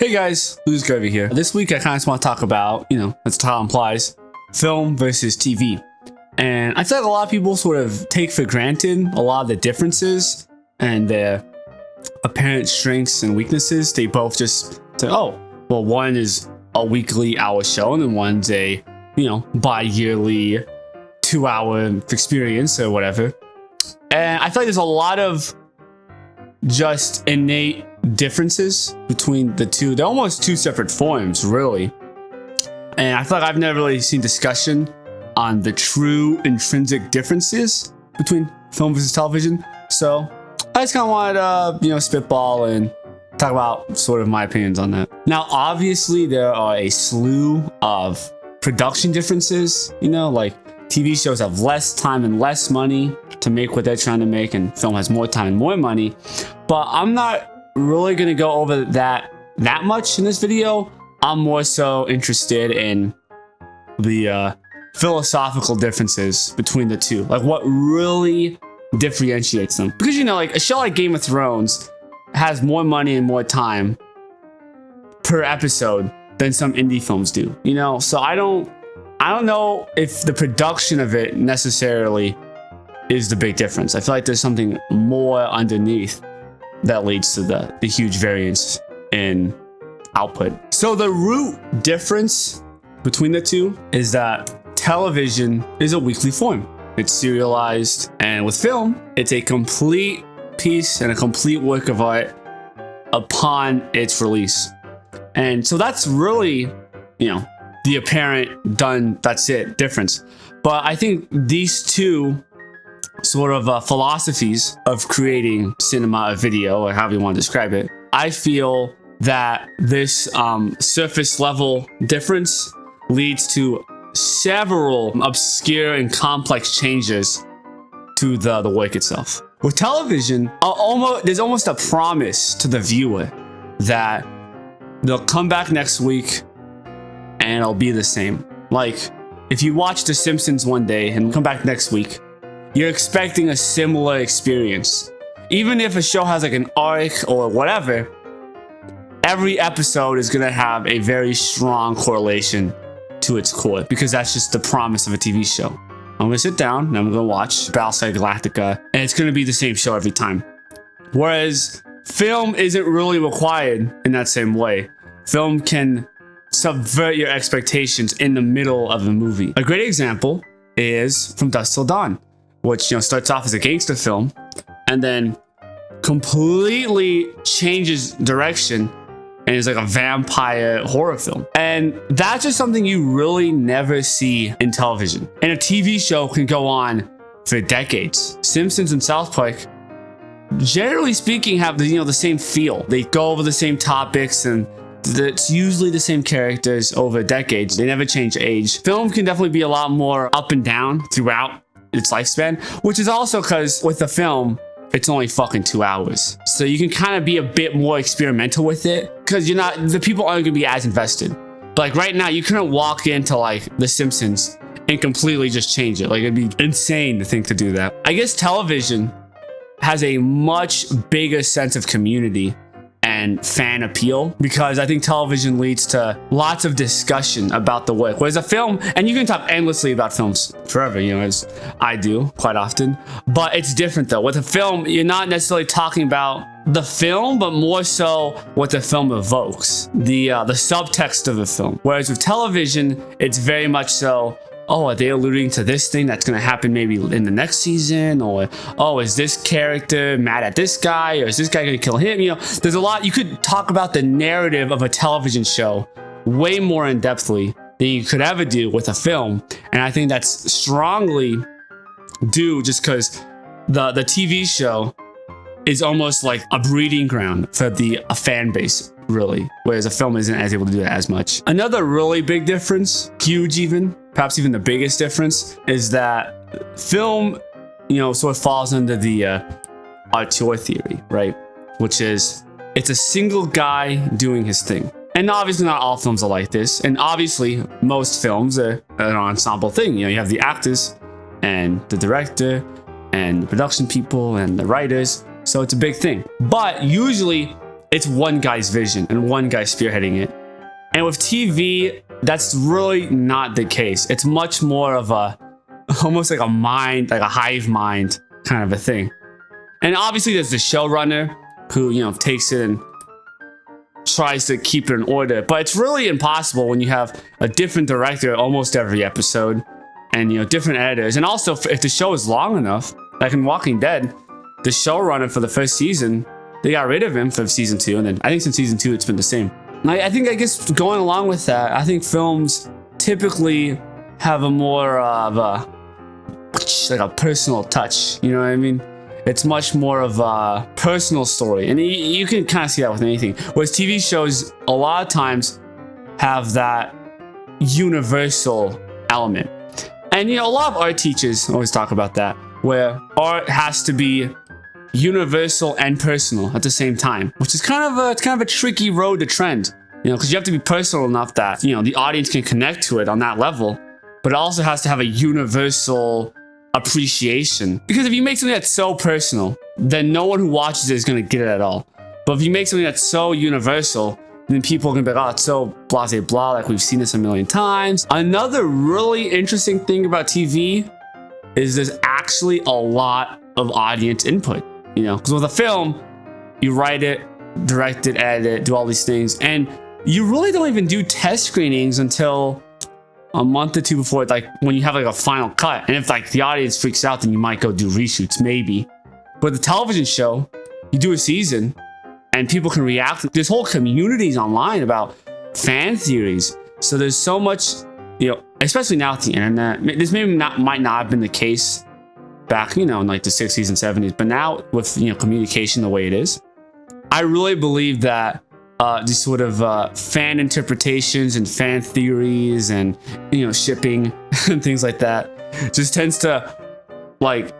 Hey guys, Who's Garvey here. This week I kind of just want to talk about, as the title implies, film versus TV. And I feel like a lot of people sort of take for granted a lot of the differences and their apparent strengths and weaknesses. They both just say, oh, well, one is a weekly hour show and then one's a, bi-yearly 2-hour experience or whatever. And I feel like there's a lot of just innate differences between the two. They're almost two separate forms, really. And I feel like I've never really seen discussion on the true intrinsic differences between film versus television. So I just kind of wanted to, spitball and talk about sort of my opinions on that. Now, obviously, there are a slew of production differences, like TV shows have less time and less money to make what they're trying to make, and film has more time and more money. But I'm not really going to go over that much in this video. I'm more so interested in the philosophical differences between the two, like what really differentiates them. Because like a show like Game of Thrones has more money and more time per episode than some indie films do. So I don't know if the production of it necessarily is the big difference. I feel like there's something more underneath that leads to the huge variance in output. So the root difference between the two is that television is a weekly form. It's serialized, and with film, it's a complete piece and a complete work of art upon its release. And so that's really, the apparent done, that's it difference. But I think these two sort of philosophies of creating cinema or video, or however you want to describe it, I feel that this surface level difference leads to several obscure and complex changes to the work itself. With television, there's almost a promise to the viewer that they'll come back next week and it'll be the same. Like, if you watch The Simpsons one day and come back next week, you're expecting a similar experience. Even if a show has like an arc or whatever, every episode is gonna have a very strong correlation to its core, because that's just the promise of a TV show. I'm gonna sit down and I'm gonna watch Battlestar Galactica, and it's gonna be the same show every time. Whereas film isn't really required in that same way. Film can subvert your expectations in the middle of a movie. A great example is From Dusk Till Dawn, which starts off as a gangster film and then completely changes direction and is like a vampire horror film. And that's just something you really never see in television. And a TV show can go on for decades. Simpsons and South Park, generally speaking, have the same feel. They go over the same topics, and it's usually the same characters over decades. They never change age. Film can definitely be a lot more up and down throughout its lifespan, which is also because with the film, it's only fucking 2 hours. So you can kind of be a bit more experimental with it, because the people aren't gonna be as invested. But like right now, you couldn't walk into like The Simpsons and completely just change it. Like, it'd be insane to think to do that. I guess television has a much bigger sense of community and fan appeal, because I think television leads to lots of discussion about the work. Whereas a film, and you can talk endlessly about films forever, as I do quite often, but it's different though. With a film, you're not necessarily talking about the film, but more so what the film evokes, the subtext of the film. Whereas with television, it's very much so, oh, are they alluding to this thing that's going to happen maybe in the next season? Or, oh, is this character mad at this guy? Or is this guy going to kill him? There's a lot. You could talk about the narrative of a television show way more in depthly than you could ever do with a film. And I think that's strongly due just because the TV show is almost like a breeding ground for a fan base, really. Whereas a film isn't as able to do that as much. Another really big difference, huge even, perhaps even the biggest difference, is that film, sort of falls under the auteur theory, right? Which is, it's a single guy doing his thing. And obviously not all films are like this. And obviously most films are an ensemble thing. You have the actors and the director and the production people and the writers. So it's a big thing. But usually it's one guy's vision and one guy spearheading it. And with TV, that's really not the case. It's much more of a, almost like a mind, like a hive mind kind of a thing. And obviously there's the showrunner who, you know, takes it and tries to keep it in order. But it's really impossible when you have a different director almost every episode and, you know, different editors. And also if the show is long enough, like in Walking Dead, the showrunner for the first season, they got rid of him for season 2. And then I think since season 2, it's been the same. And I guess going along with that, I think films typically have a more of a, like a personal touch. You know what I mean? It's much more of a personal story. And you can kind of see that with anything. Whereas TV shows a lot of times have that universal element. And, you know, a lot of art teachers always talk about that, where art has to be universal and personal at the same time, which is kind of a tricky road to trend, you know, because you have to be personal enough that, you know, the audience can connect to it on that level, but it also has to have a universal appreciation. Because if you make something that's so personal, then no one who watches it is going to get it at all. But if you make something that's so universal, then people are going to be like, oh, it's so blah, blah, blah, like we've seen this a million times. Another really interesting thing about TV is there's actually a lot of audience input. You know, because with a film, you write it, direct it, edit it, do all these things. And you really don't even do test screenings until a month or two before, like when you have like a final cut. And if like the audience freaks out, then you might go do reshoots, maybe. But the television show, you do a season and people can react. There's whole communities online about fan theories. So there's so much, you know, especially now with the internet. This might not have been the case back, you know, in like the 60s and 70s, but now with, you know, communication the way it is, I really believe that these sort of fan interpretations and fan theories and, you know, shipping and things like that just tends to like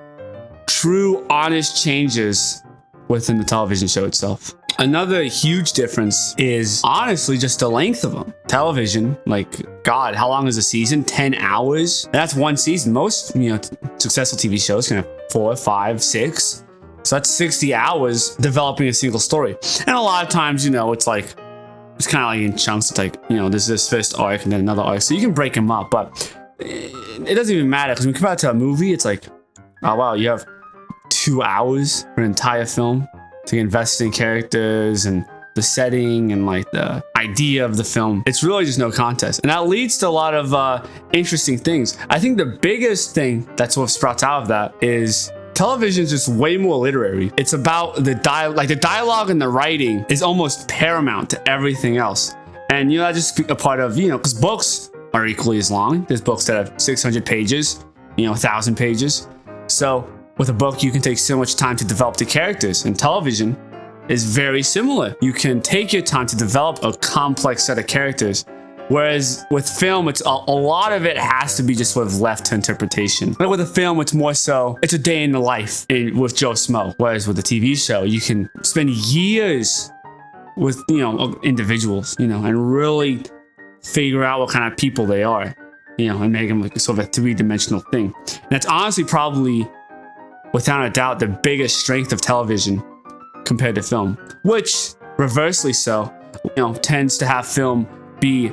true honest changes within the television show itself. Another huge difference is honestly just the length of them. Television, like, God, how long is a season? 10 hours? That's one season. Most, you know, successful TV shows can have 4, 5, 6. So that's 60 hours developing a single story. And a lot of times, you know, it's kind of like in chunks. It's like, you know, there's this first arc and then another arc. So you can break them up, but it doesn't even matter because when you compare it to a movie, it's like, oh, wow, you have 2 hours for an entire film to invest in characters and the setting and like the idea of the film. It's really just no contest. And that leads to a lot of interesting things. I think the biggest thing that's what sprouts out of that is television is just way more literary. It's about the dialogue and the writing is almost paramount to everything else. And, you know, that's just a part of, you know, because books are equally as long. There's books that have 600 pages, you know, 1,000 pages. So with a book, you can take so much time to develop the characters, and television is very similar. You can take your time to develop a complex set of characters, whereas with film, it's a lot of it has to be just sort of left to interpretation. Like with a film, it's more so, it's a day in the life with Joe Smo, whereas with a TV show, you can spend years with, you know, individuals, you know, and really figure out what kind of people they are, you know, and make them like sort of a 3-dimensional thing. And that's honestly probably, without a doubt, the biggest strength of television compared to film, which reversely so, you know, tends to have film be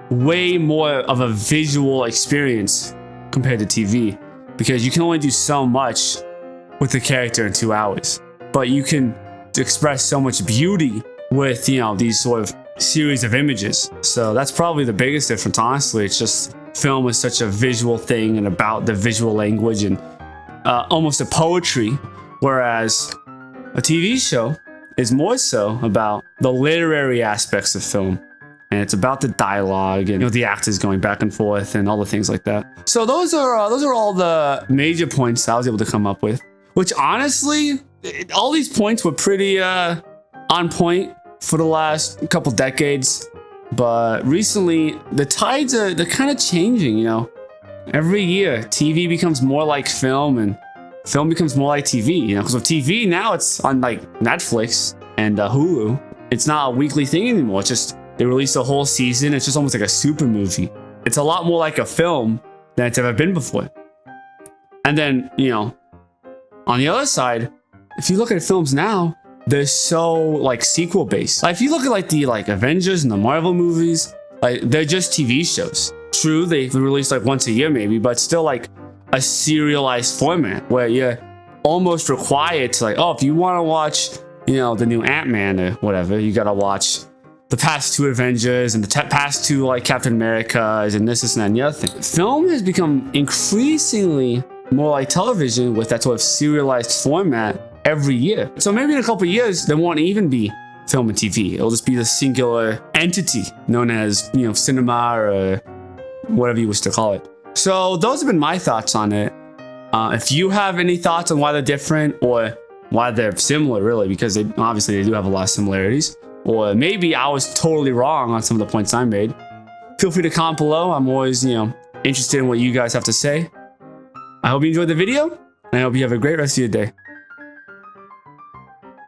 way more of a visual experience compared to TV, because you can only do so much with the character in 2 hours, but you can express so much beauty with, you know, these sort of series of images. So that's probably the biggest difference, honestly. It's just film is such a visual thing and about the visual language and almost a poetry, whereas a TV show is more so about the literary aspects of film, and it's about the dialogue and, you know, the actors going back and forth and all the things like that. So those are all the major points I was able to come up with, which honestly, all these points were pretty on point for the last couple decades, but recently the tides they're kind of changing, you know. Every year, TV becomes more like film and film becomes more like TV, you know, because with TV now it's on like Netflix and Hulu. It's not a weekly thing anymore. It's just, they release a whole season. It's just almost like a super movie. It's a lot more like a film than it's ever been before. And then, you know, on the other side, if you look at films now, they're so like sequel based. Like if you look at like the Avengers and the Marvel movies, like they're just TV shows. True, they release like once a year maybe, but still like a serialized format where you're almost required to like, oh, if you want to watch, you know, the new Ant-Man or whatever, you gotta watch the past 2 Avengers and the past 2 like Captain Americas and this and that and the other thing. Film has become increasingly more like television with that sort of serialized format every year. So maybe in a couple of years, there won't even be film and TV. It'll just be the singular entity known as, you know, cinema or whatever you wish to call it. So those have been my thoughts on it. If you have any thoughts on why they're different or why they're similar, really, because they obviously do have a lot of similarities, or maybe I was totally wrong on some of the points I made, feel free to comment below. I'm always, you know, interested in what you guys have to say. I hope you enjoyed the video, and I hope you have a great rest of your day.